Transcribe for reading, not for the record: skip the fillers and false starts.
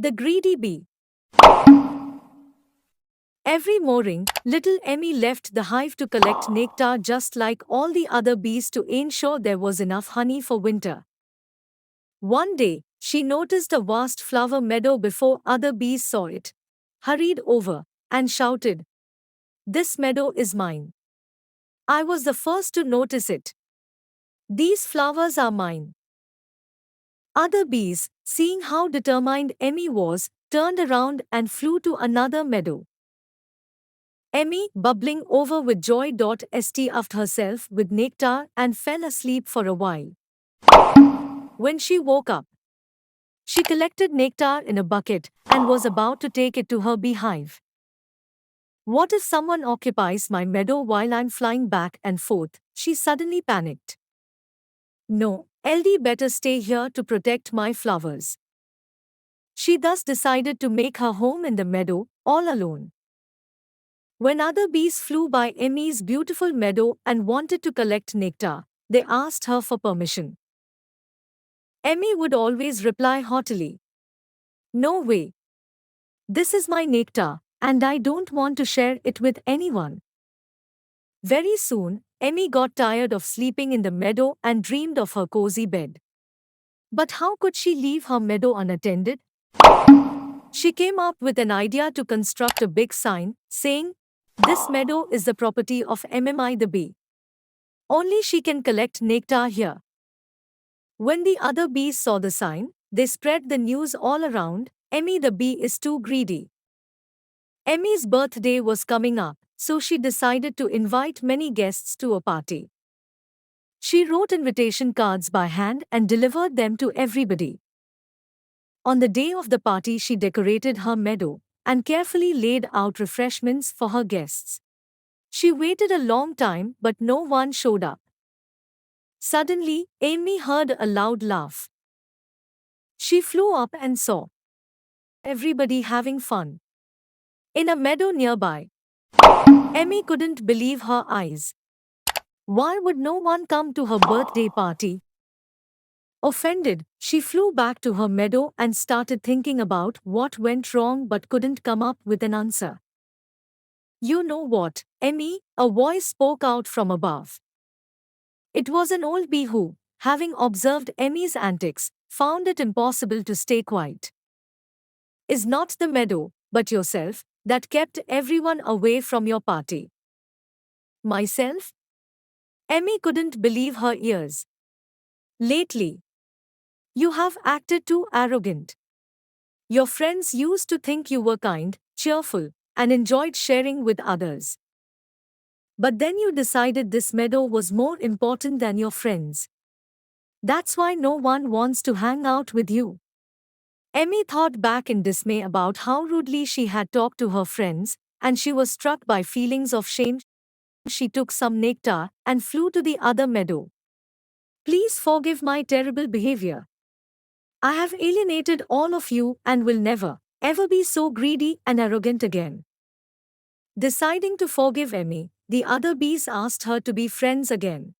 The greedy bee. Every morning, little Emmy left the hive to collect nectar just like all the other bees to ensure there was enough honey for winter. One day, she noticed a vast flower meadow before other bees saw it, hurried over, and shouted, "This meadow is mine. I was the first to notice it. These flowers are mine." Other bees, seeing how determined Emmy was, turned around and flew to another meadow. Emmy, bubbling over with joy, stuffed herself with nectar and fell asleep for a while. When she woke up, she collected nectar in a bucket and was about to take it to her beehive. "What if someone occupies my meadow while I'm flying back and forth?" she suddenly panicked. "No, LD better stay here to protect my flowers." She thus decided to make her home in the meadow, all alone. When other bees flew by Emmy's beautiful meadow and wanted to collect nectar, they asked her for permission. Emmy would always reply haughtily, "No way. This is my nectar, and I don't want to share it with anyone." Very soon, Emmy got tired of sleeping in the meadow and dreamed of her cozy bed. But how could she leave her meadow unattended? She came up with an idea to construct a big sign, saying, "This meadow is the property of MMI the bee. Only she can collect nectar here." When the other bees saw the sign, they spread the news all around: "Emmy the bee is too greedy." Emmy's birthday was coming up, so she decided to invite many guests to a party. She wrote invitation cards by hand and delivered them to everybody. On the day of the party, she decorated her meadow and carefully laid out refreshments for her guests. She waited a long time, but no one showed up. Suddenly, Amy heard a loud laugh. She flew up and saw everybody having fun in a meadow nearby. Amy couldn't believe her eyes. Why would no one come to her birthday party? Offended, she flew back to her meadow and started thinking about what went wrong but couldn't come up with an answer. "You know what, Emmy?" a voice spoke out from above. It was an old bee who, having observed Emmy's antics, found it impossible to stay quiet. "Is not the meadow, but yourself, that kept everyone away from your party?" "Myself?" Emmy couldn't believe her ears. "Lately, you have acted too arrogant. Your friends used to think you were kind, cheerful, and enjoyed sharing with others. But then you decided this meadow was more important than your friends. That's why no one wants to hang out with you." Emmy thought back in dismay about how rudely she had talked to her friends, and she was struck by feelings of shame. She took some nectar and flew to the other meadow. "Please forgive my terrible behavior. I have alienated all of you and will never, ever be so greedy and arrogant again." Deciding to forgive Emmy, the other bees asked her to be friends again.